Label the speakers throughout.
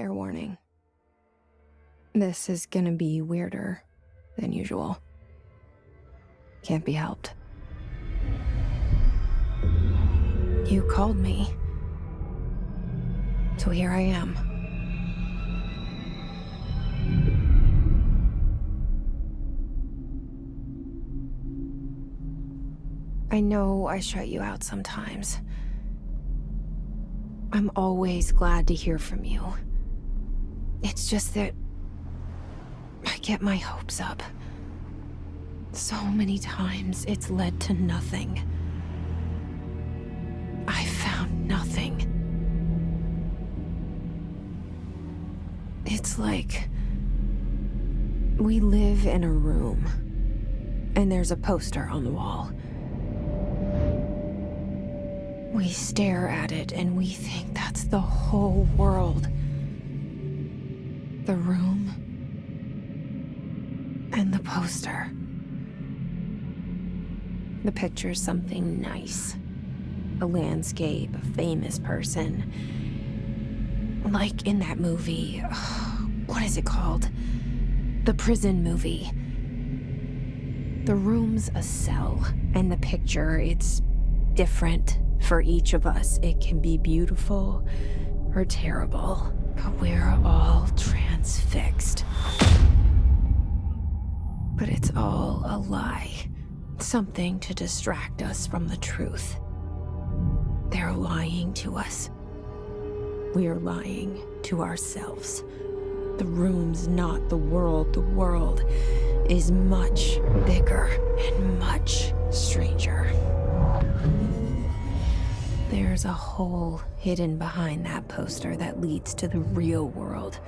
Speaker 1: Fair warning. This is gonna be weirder than usual. Can't be helped. You called me. So here I am. I know I shut you out sometimes. I'm always glad to hear from you. It's just that I get my hopes up. So many times it's led to nothing. I found nothing. It's like we live in a room, and there's a poster on the wall. We stare at it and we think that's the whole world. The room and the poster. The picture's something nice. A landscape, a famous person. Like in that movie, what is it called? The prison movie. The room's a cell, and the picture, it's different for each of us. It can be beautiful or terrible, but we're all transfixed. But it's all a lie. Something to distract us from the truth. They're lying to us. We're lying to ourselves. The room's not the world. The world is much bigger and much stranger. There's a hole hidden behind that poster that leads to the real world.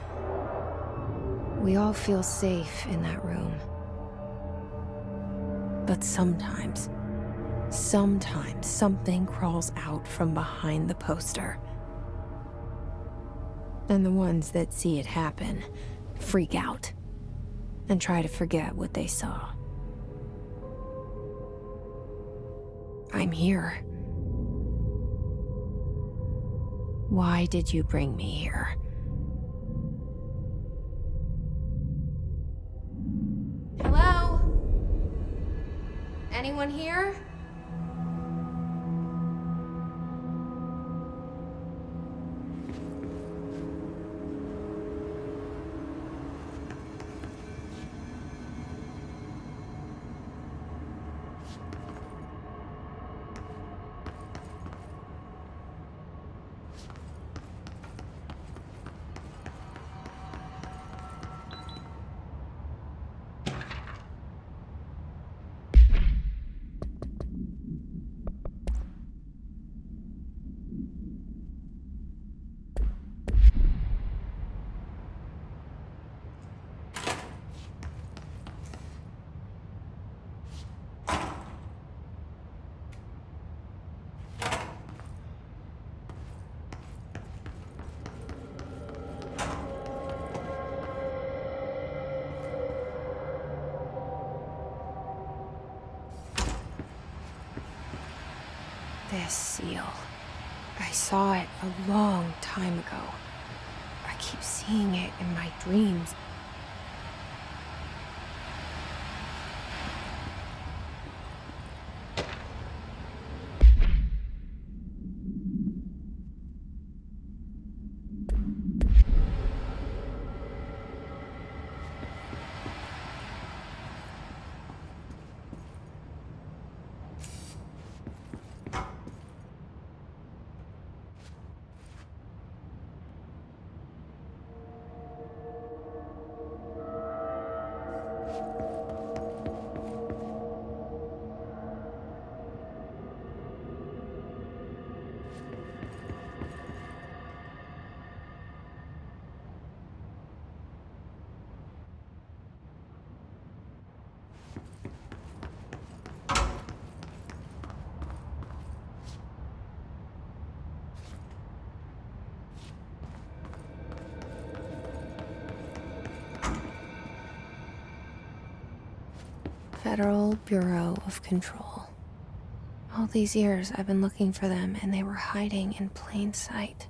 Speaker 1: We all feel safe in that room. But sometimes something crawls out from behind the poster. And the ones that see it happen freak out and try to forget what they saw. I'm here. Why did you bring me here? Hello? Anyone here? This seal. I saw it a long time ago. I keep seeing it in my dreams. Federal Bureau of Control. All these years I've been looking for them and they were hiding in plain sight.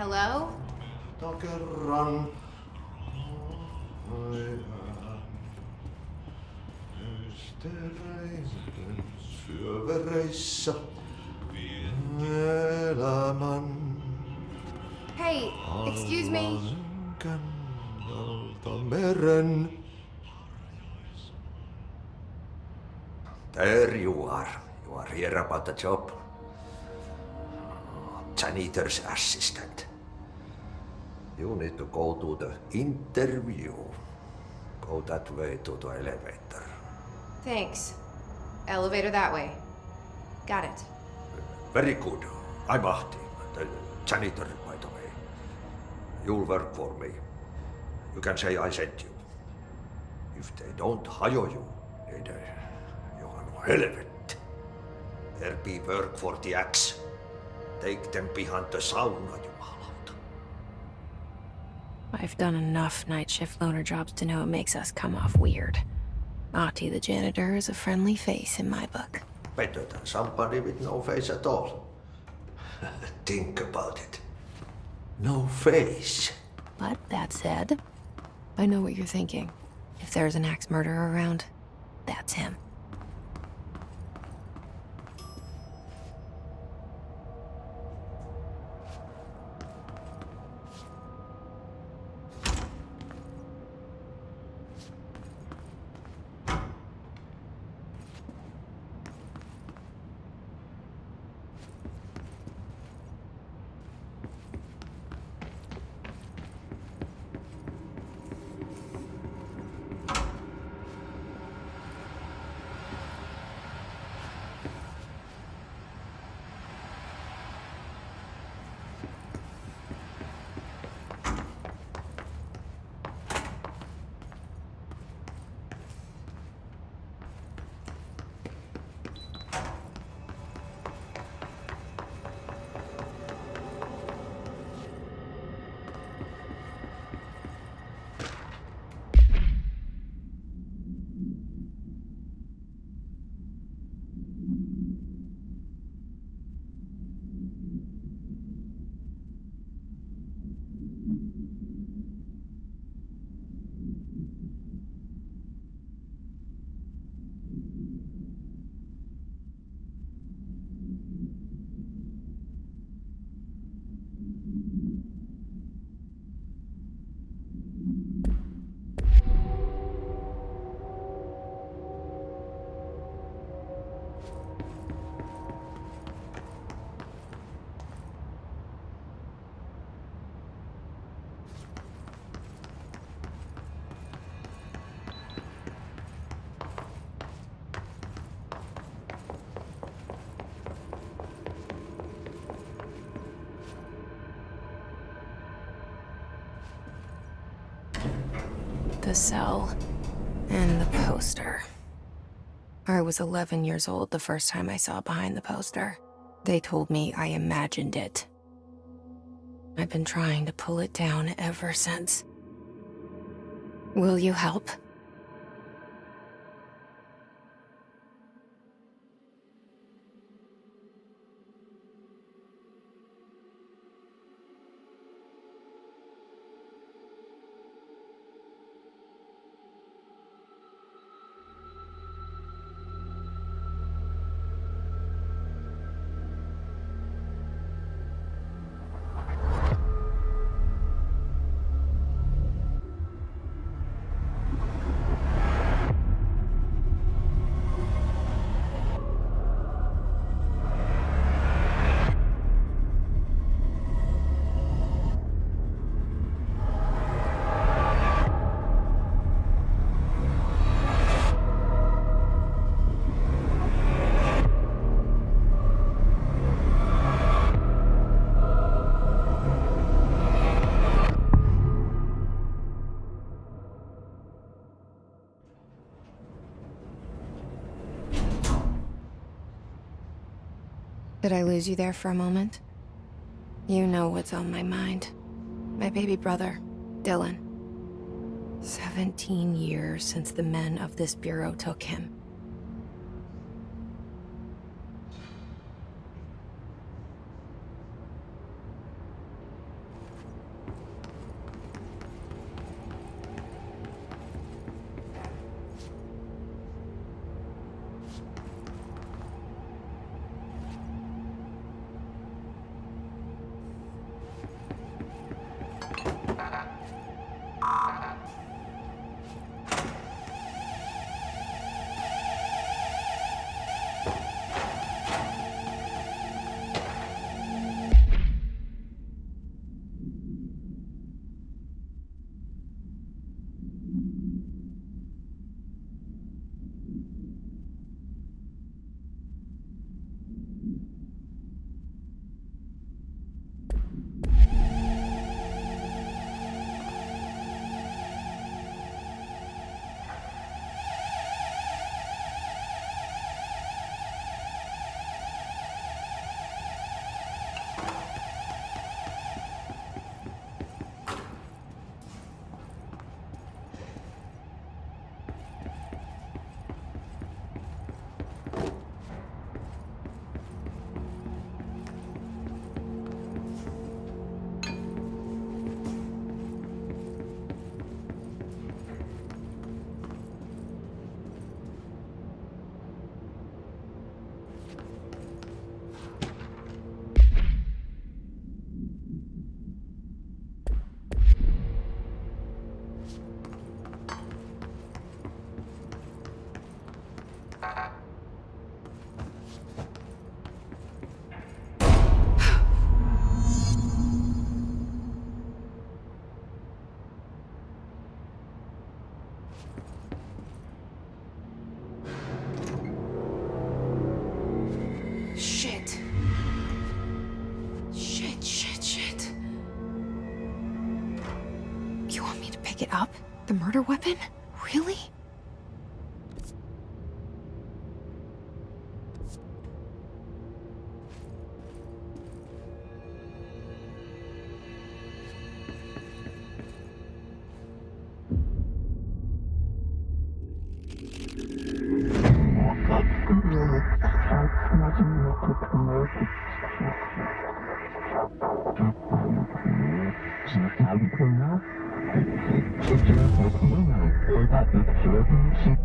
Speaker 1: Hello?
Speaker 2: Takerran. Ystäreisen syövereissä elämän.
Speaker 1: Hey, excuse me?
Speaker 2: Kannalta meren. There you are. You are here about the job. Janitor's assistant. You need to go to the interview. Go that way to the elevator.
Speaker 1: Thanks. Elevator that way. Got it.
Speaker 2: Very good. I'm Martti, the janitor, by the way. You'll work for me. You can say I sent you. If they don't hire you, niin Johan on helvet. There be work for the axe. Take them behind the sauna, jumalauta.
Speaker 1: I've done enough night shift loner jobs to know it makes us come off weird. Martti the janitor is a friendly face in my book.
Speaker 2: Better than somebody with no face at all. Think about it. No face.
Speaker 1: But that said, I know what you're thinking. If there's an axe murderer around, that's him. The cell and the poster. I was 11 years old the first time I saw behind the poster. They told me I imagined it. I've been trying to pull it down ever since. Will you help? Did I lose you there for a moment? You know what's on my mind. My baby brother, Dylan. 17 years since the men of this bureau took him. Shit. Shit. You want me to pick it up? The murder weapon? Really?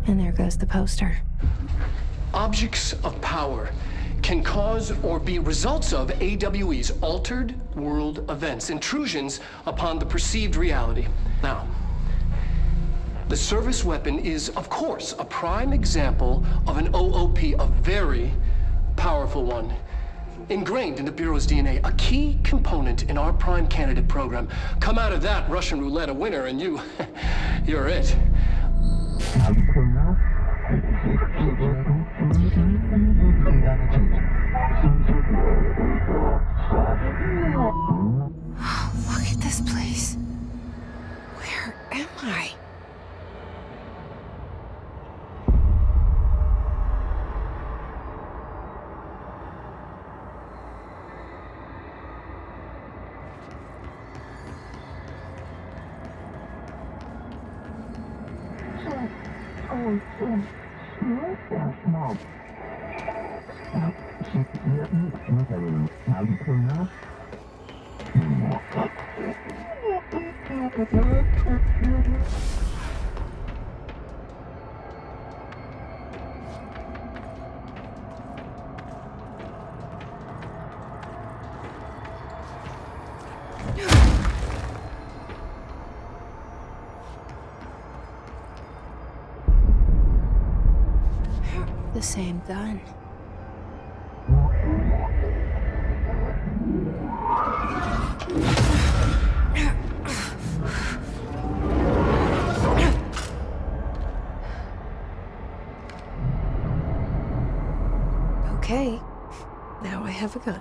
Speaker 1: And there goes the poster.
Speaker 3: Objects of power can cause or be results of AWE's altered world events, intrusions upon the perceived reality. Now, the service weapon is, of course, a prime example of an OOP, a very powerful one. Ingrained in the Bureau's DNA, a key component in our prime candidate program. Come out of that Russian roulette a winner and you're it.
Speaker 1: Look at this place. Where am I? The same gun. Okay, now I have a gun.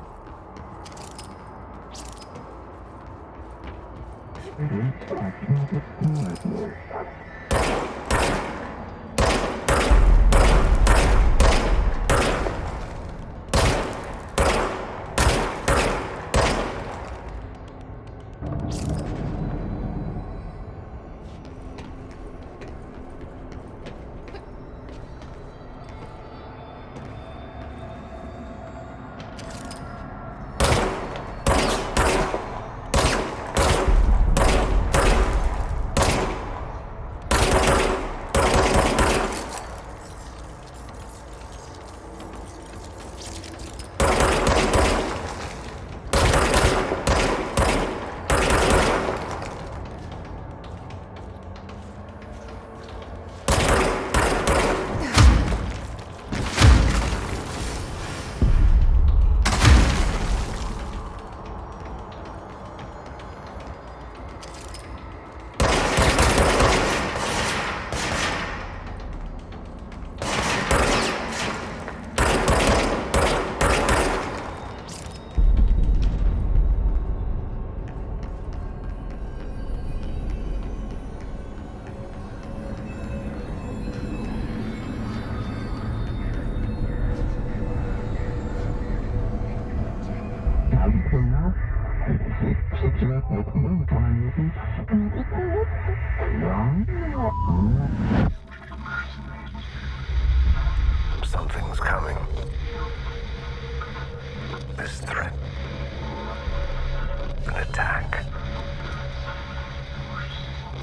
Speaker 4: Something's coming. This threat. An attack.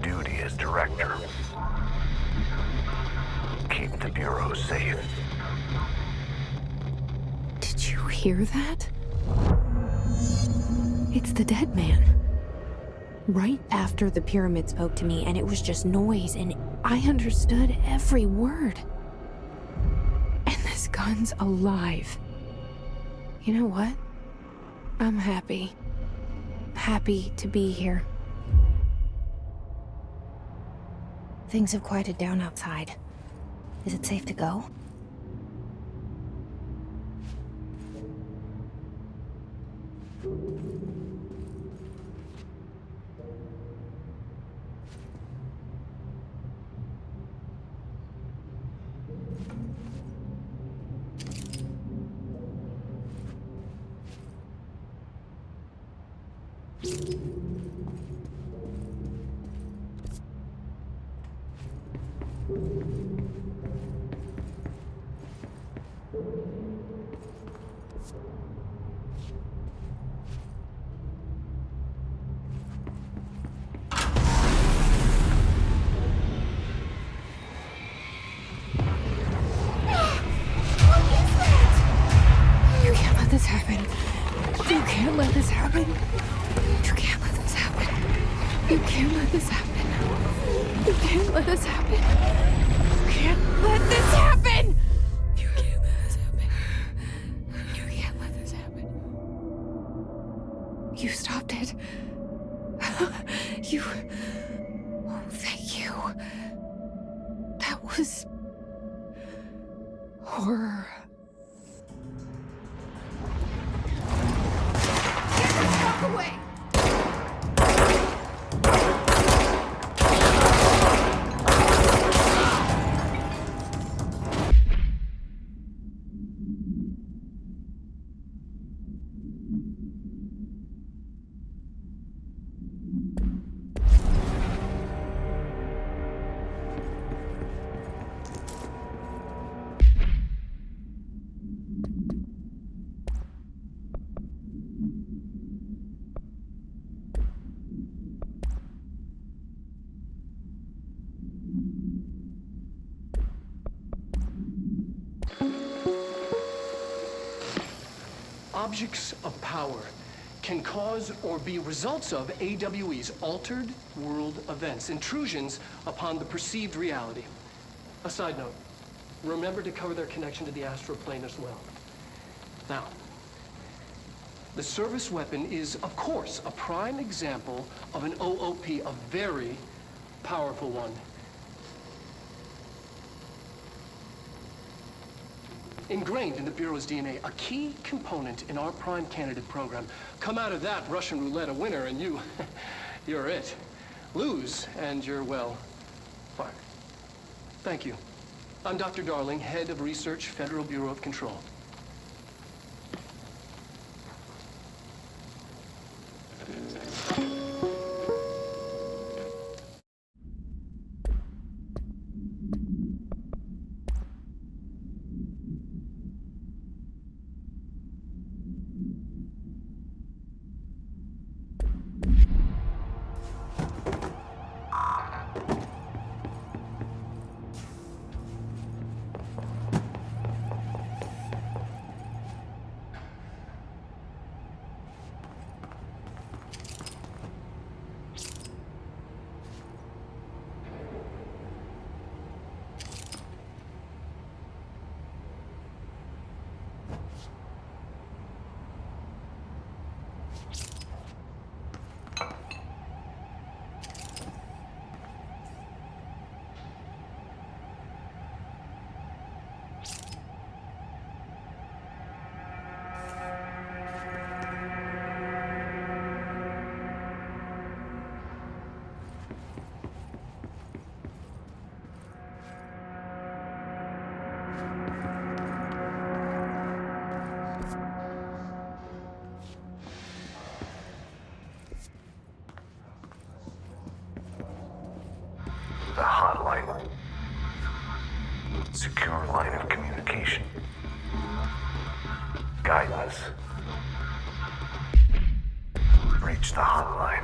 Speaker 4: Duty as director. Keep the Bureau safe.
Speaker 1: Did you hear that? It's the dead man. Right after the pyramid spoke to me, and it was just noise, and I understood every word. son's alive. You know what? I'm happy. Happy to be here. Things have quieted down outside. Is it safe to go? This happen. You can't let this happen. You can't let this happen. You can't let this happen. You can't let this happen. You can't let this happen. You can't let this happen. You can't let this happen. You stopped it. You. Oh, thank you. That was horror. Away.
Speaker 3: Objects of power can cause or be results of AWE's altered world events, intrusions upon the perceived reality. A side note, remember to cover their connection to the astral plane as well. Now, the service weapon is, of course, a prime example of an OOP, a very powerful one. Ingrained in the Bureau's DNA, a key component in our prime candidate program. Come out of that Russian roulette a winner and you're it. Lose and you're, well, fired. Thank you. I'm Dr. Darling, head of research, Federal Bureau of Control.
Speaker 4: The hotline. Secure line of communication. Guidance. Reach the hotline.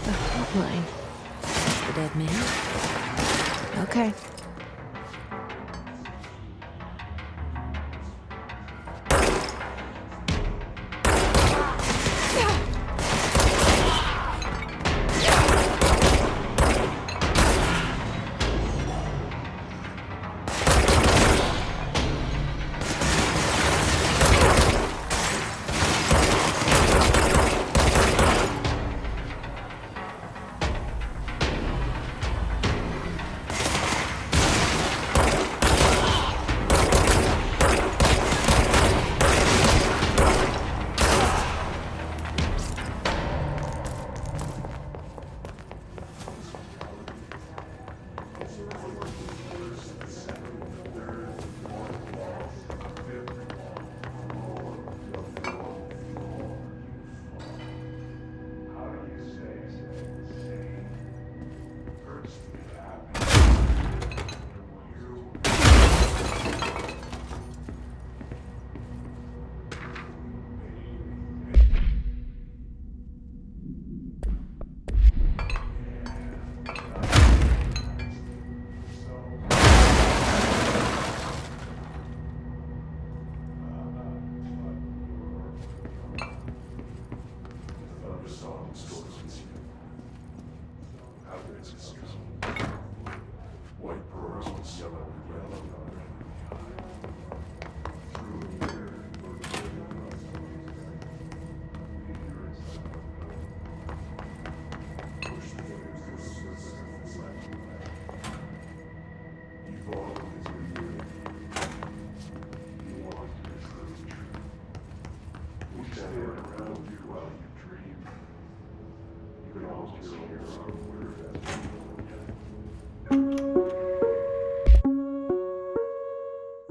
Speaker 1: The hotline. That's the dead man. Okay.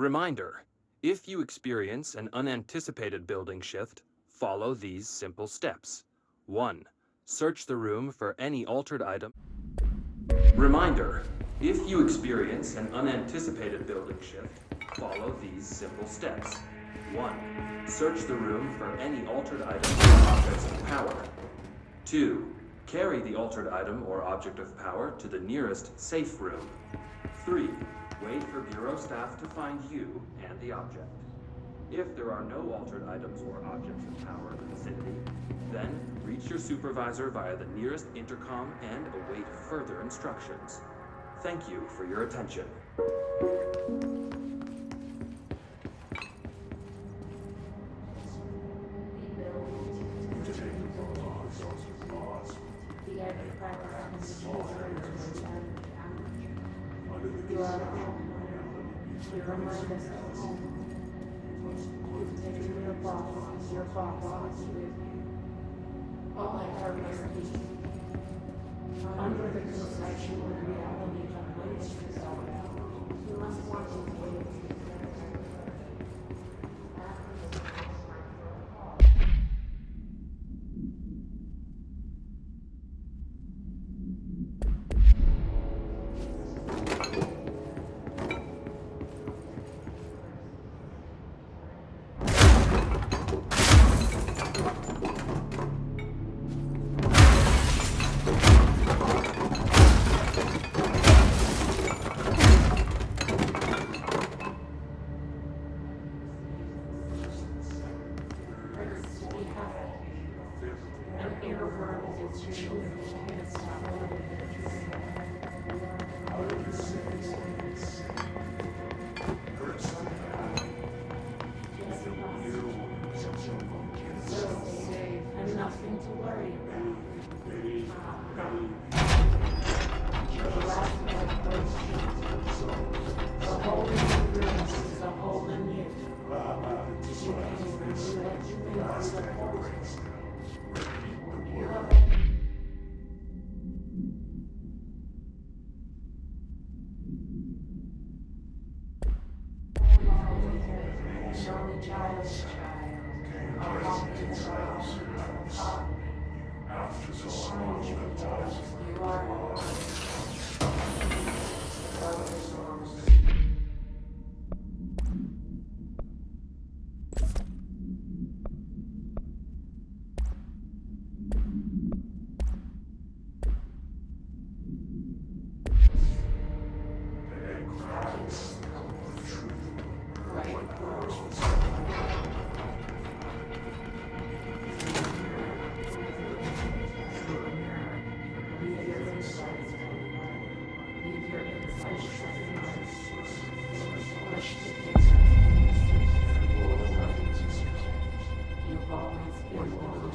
Speaker 5: Reminder, if you experience an unanticipated building shift, follow these simple steps. 1. Search the room for any altered item. Reminder, if you experience an unanticipated building shift, follow these simple steps. 1. Search the room for any altered items or objects of power. 2. Carry the altered item or object of power to the nearest safe room. 3. Wait for Bureau staff to find you and the object. If there are no altered items or objects of power in the vicinity, then reach your supervisor via the nearest intercom and await further instructions. Thank you for your attention.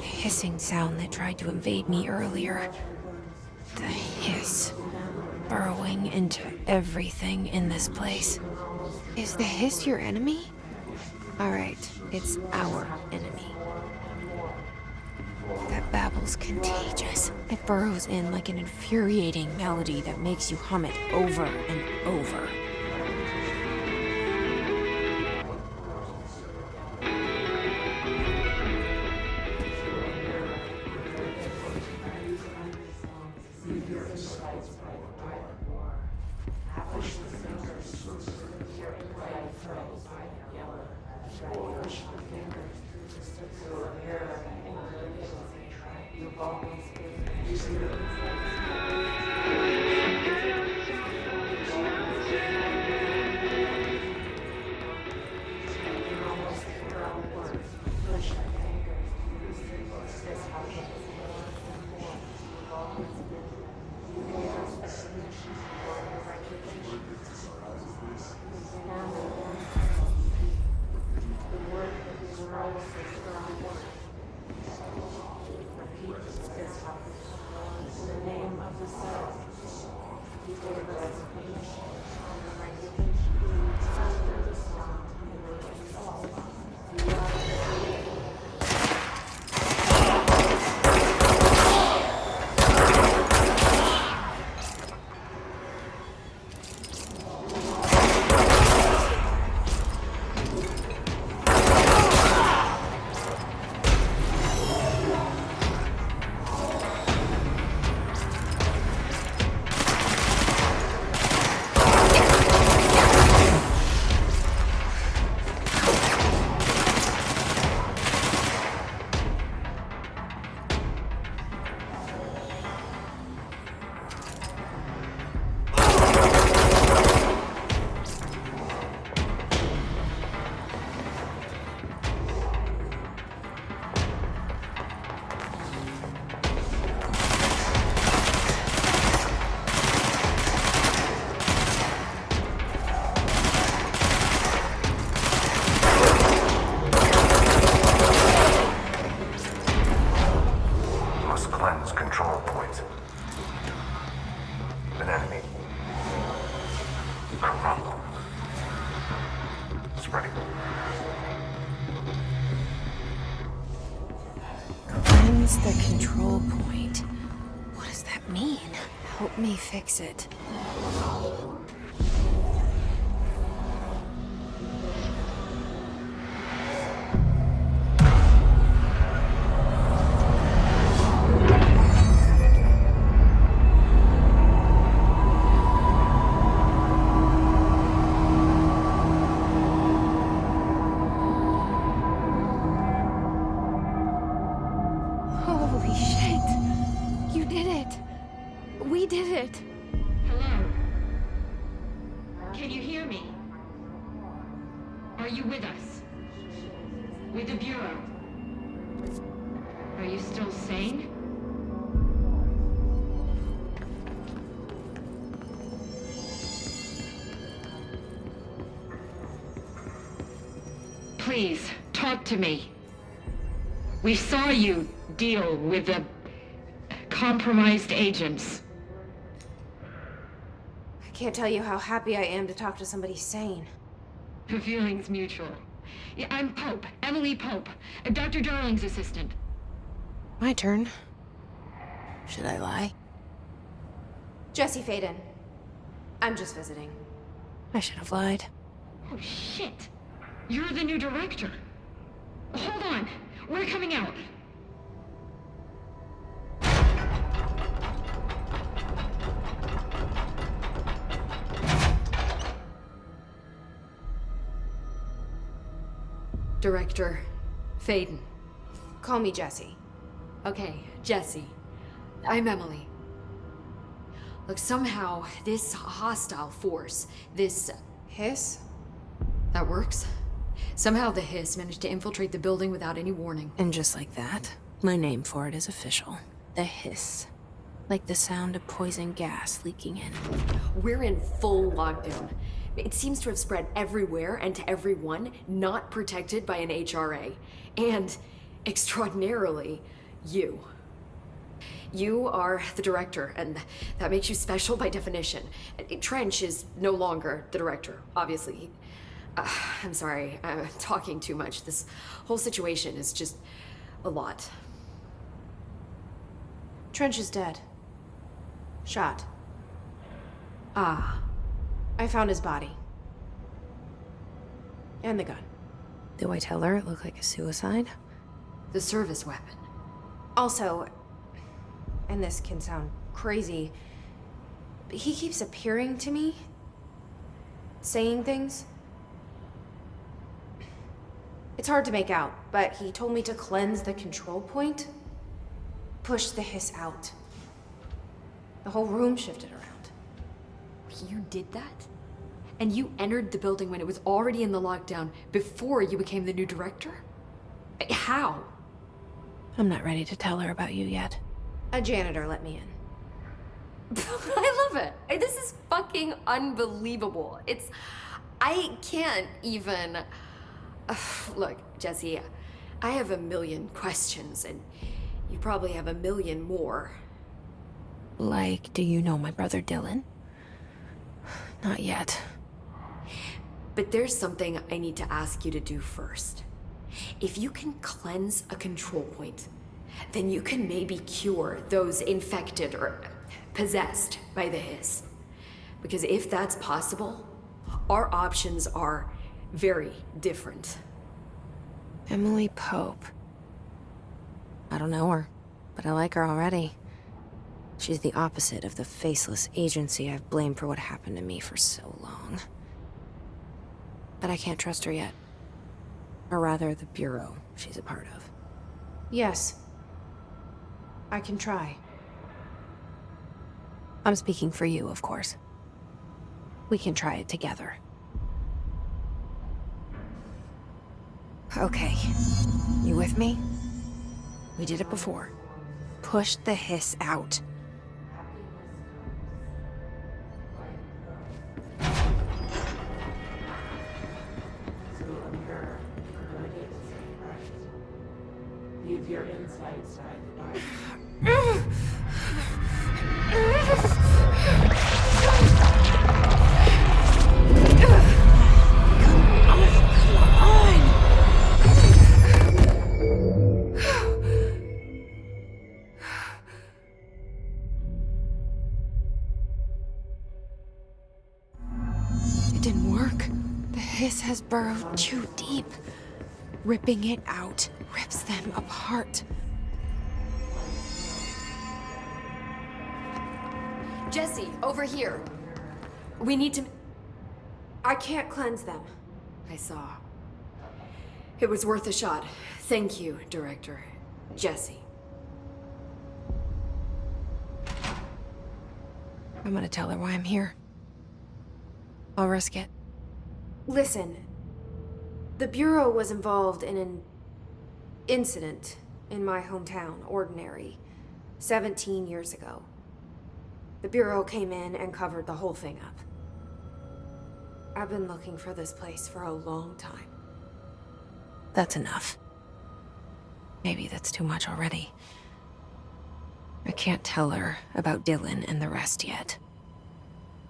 Speaker 1: Hissing sound that tried to invade me earlier. The hiss, burrowing into everything in this place. Is the hiss your enemy? Alright, it's our enemy. That babbling smells contagious. It burrows in like an infuriating melody that makes you hum it over and over. Cleanse the control point. What does that mean? Help me fix it. Holy shit! You did it! We did it!
Speaker 6: Hello? Can you hear me? Are you with us? With the Bureau? Are you still sane? Please, talk to me. We saw you deal with the compromised agents.
Speaker 1: I can't tell you how happy I am to talk to somebody sane.
Speaker 6: The feeling's mutual. Yeah, I'm Pope, Emily Pope, Dr. Darling's assistant.
Speaker 1: My turn. Should I lie? Jesse Faden. I'm just visiting. I should have lied.
Speaker 6: Oh, shit. You're the new director. Hold on. We're coming out.
Speaker 7: Director Faden.
Speaker 1: Call me Jesse.
Speaker 7: Okay, Jesse. I'm Emily. Look, somehow this hostile force, this...
Speaker 1: Hiss?
Speaker 7: That works? Somehow the hiss managed to infiltrate the building without any warning.
Speaker 1: And just like that, my name for it is official. The hiss. Like the sound of poison gas leaking in.
Speaker 7: We're in full lockdown. It seems to have spread everywhere and to everyone not protected by an HRA. And, extraordinarily, you. You are the director, and that makes you special by definition. Trench is no longer the director, obviously. I'm sorry, I'm talking too much. This whole situation is just a lot.
Speaker 1: Trench is dead. Shot.
Speaker 7: Ah,
Speaker 1: I found his body. And the gun. Do I tell her it looked like a suicide?
Speaker 7: the service weapon.
Speaker 1: Also, and this can sound crazy, but he keeps appearing to me, saying things. It's hard to make out, but he told me to cleanse the control point, push the hiss out. The whole room shifted around.
Speaker 7: You did that? And you entered the building when it was already in the lockdown before you became the new director? How?
Speaker 1: I'm not ready to tell her about you yet. A janitor let me in.
Speaker 7: I love it. This is fucking unbelievable. I can't even... Look, Jesse, I have a million questions, and you probably have a million more.
Speaker 1: Like, do you know my brother Dylan? Not yet.
Speaker 7: But there's something I need to ask you to do first. If you can cleanse a control point, then you can maybe cure those infected or possessed by the hiss. Because if that's possible, our options are very different.
Speaker 1: Emily Pope. I don't know her, but I like her already. She's the opposite of the faceless agency I've blamed for what happened to me for so long. But I can't trust her yet. Or rather, the bureau she's a part of. Yes. I can try. I'm speaking for you, of course. We can try it together. Okay. You with me? We did it before. Push the hiss out.
Speaker 8: Leave your insides side.
Speaker 1: It didn't work. The hiss has burrowed too deep. Ripping it out rips them apart.
Speaker 7: Jesse, over here. We need to...
Speaker 1: I can't cleanse them.
Speaker 7: I saw. It was worth a shot. Thank you, Director. Jesse.
Speaker 1: I'm gonna tell her why I'm here. I'll risk it. Listen. The Bureau was involved in an incident in my hometown, Ordinary, 17 years ago. The Bureau came in and covered the whole thing up. I've been looking for this place for a long time. That's enough. Maybe that's too much already. I can't tell her about Dylan and the rest yet.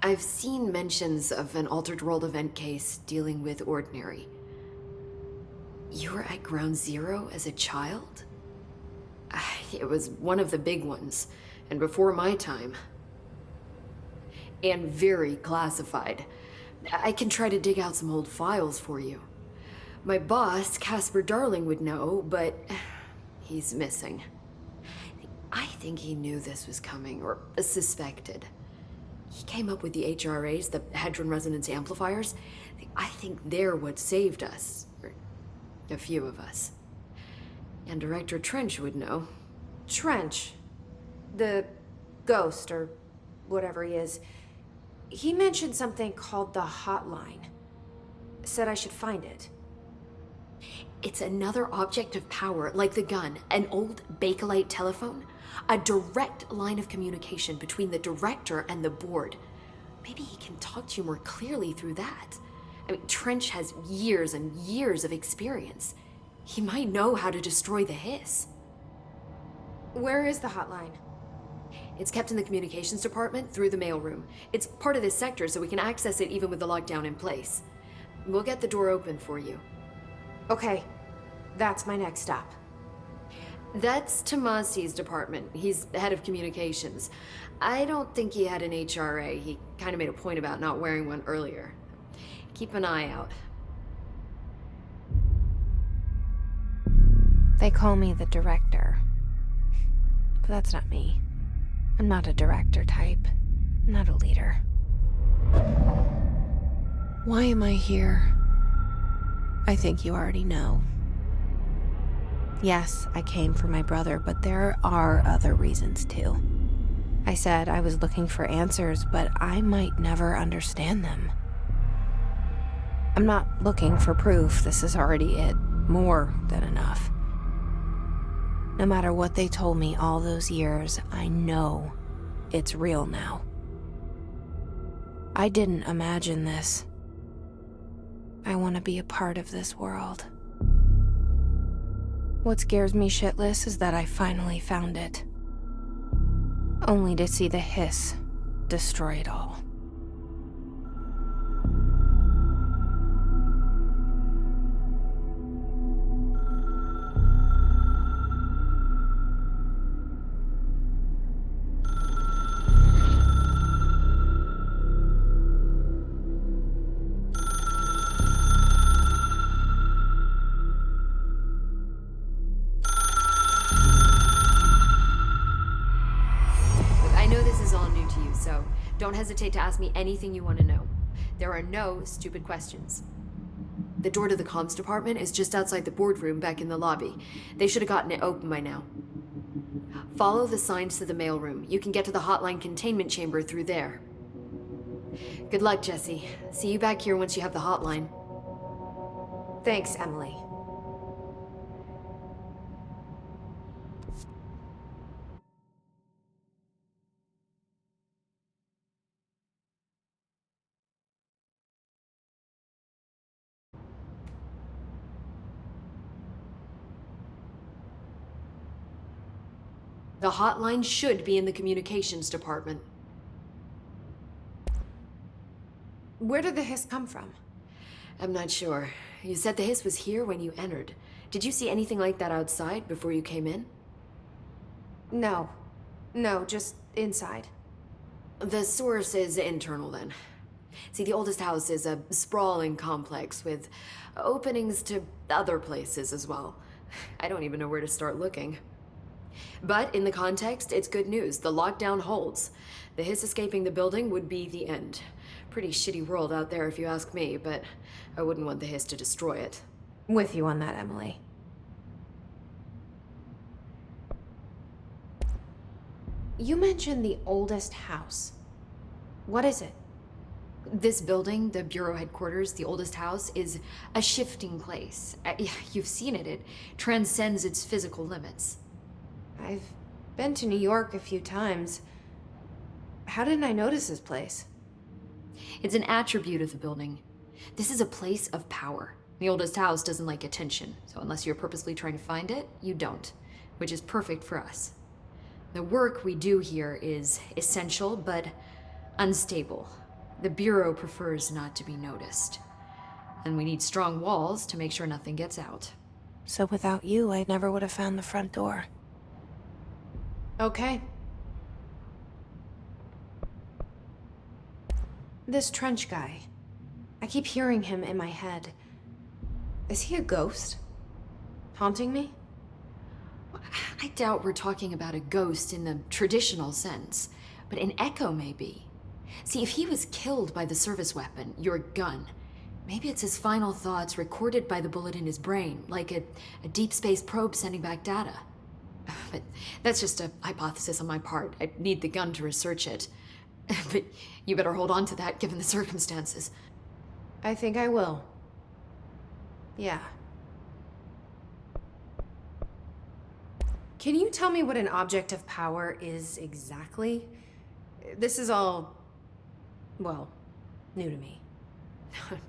Speaker 7: I've seen mentions of an Altered World event case dealing with Ordinary. You were at Ground Zero as a child? It was one of the big ones, and before my time. And very classified. I can try to dig out some old files for you. My boss, Casper Darling, would know, but he's missing. I think he knew this was coming, or suspected. He came up with the HRAs, the Hadron Resonance Amplifiers. I think they're what saved us. A few of us. And Director Trench would know.
Speaker 1: Trench? The ghost, or whatever he is. He mentioned something called the hotline. Said I should find it.
Speaker 7: It's another object of power, like the gun, an old Bakelite telephone. A direct line of communication between the director and the board. Maybe he can talk to you more clearly through that. I mean, Trench has years and years of experience. He might know how to destroy the hiss.
Speaker 1: Where is the hotline?
Speaker 7: It's kept in the communications department through the mailroom. It's part of this sector, so we can access it even with the lockdown in place. We'll get the door open for you.
Speaker 1: Okay, that's my next stop.
Speaker 7: That's Tomasi's department. He's head of communications. I don't think he had an HRA. He kind of made a point about not wearing one earlier. Keep an eye out.
Speaker 1: They call me the director. But that's not me. I'm not a director type. I'm not a leader. Why am I here? I think you already know. Yes, I came for my brother, but there are other reasons too. I said I was looking for answers, but I might never understand them. I'm not looking for proof. This is already it. More than enough. No matter what they told me all those years, I know it's real now. I didn't imagine this. I want to be a part of this world. What scares me shitless is that I finally found it. Only to see the hiss destroy it all.
Speaker 7: Don't hesitate to ask me anything you want to know. There are no stupid questions. The door to the comms department is just outside the boardroom back in the lobby. They should have gotten it open by now. Follow the signs to the mailroom. You can get to the hotline containment chamber through there. Good luck, Jesse. See you back here once you have the hotline.
Speaker 1: Thanks, Emily.
Speaker 7: The hotline should be in the communications department.
Speaker 1: Where did the hiss come from?
Speaker 7: I'm not sure. You said the hiss was here when you entered. Did you see anything like that outside before you came in?
Speaker 1: No. No, just inside.
Speaker 7: The source is internal then. See, the oldest house is a sprawling complex with openings to other places as well. I don't even know where to start looking. But in the context, it's good news. The lockdown holds. The hiss escaping the building would be the end. Pretty shitty world out there if you ask me, but I wouldn't want the hiss to destroy it.
Speaker 1: With you on that, Emily. You mentioned the oldest house. What is it?
Speaker 7: This building, the Bureau headquarters, the oldest house, is a shifting place. You've seen it. It transcends its physical limits.
Speaker 1: I've been to New York a few times. How didn't I notice this place?
Speaker 7: It's an attribute of the building. This is a place of power. The oldest house doesn't like attention, so unless you're purposely trying to find it, you don't, which is perfect for us. The work we do here is essential, but unstable. The Bureau prefers not to be noticed. And we need strong walls to make sure nothing gets out.
Speaker 1: So without you, I never would have found the front door. Okay. This trench guy. I keep hearing him in my head. Is he a ghost? Haunting me?
Speaker 7: I doubt we're talking about a ghost in the traditional sense, but an echo maybe. See, if he was killed by the service weapon, your gun, maybe it's his final thoughts recorded by the bullet in his brain, like a deep space probe sending back data. But that's just a hypothesis on my part. I need the gun to research it. But you better hold on to that given the circumstances.
Speaker 1: I think I will. Yeah. Can you tell me what an object of power is exactly? This is all, well, new to me.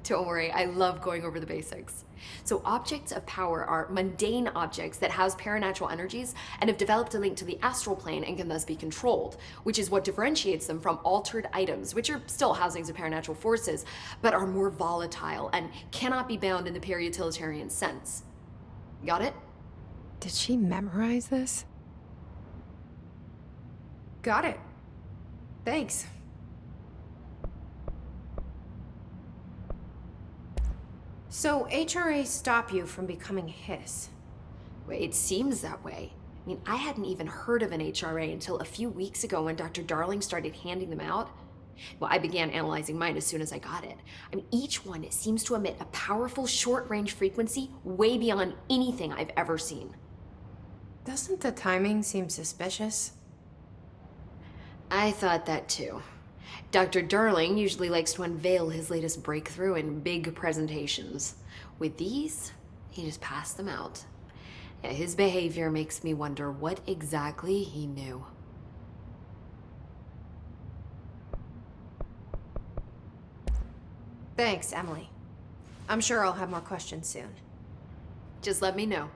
Speaker 7: Don't worry, I love going over the basics. So objects of power are mundane objects that house paranatural energies and have developed a link to the astral plane and can thus be controlled, which is what differentiates them from altered items, which are still housings of paranatural forces, but are more volatile and cannot be bound in the peri-utilitarian sense. Got it?
Speaker 1: Did she memorize this? Got it. Thanks. So HRAs stop you from becoming Hiss?
Speaker 7: Well, it seems that way. I mean, I hadn't even heard of an HRA until a few weeks ago when Dr. Darling started handing them out. Well, I began analyzing mine as soon as I got it. I mean, each one seems to emit a powerful short-range frequency way beyond anything I've ever seen.
Speaker 1: Doesn't the timing seem suspicious?
Speaker 7: I thought that too. Dr. Darling usually likes to unveil his latest breakthrough in big presentations. With these, he just passed them out. Yeah, his behavior makes me wonder what exactly he knew.
Speaker 1: Thanks, Emily. I'm sure I'll have more questions soon.
Speaker 7: Just let me know.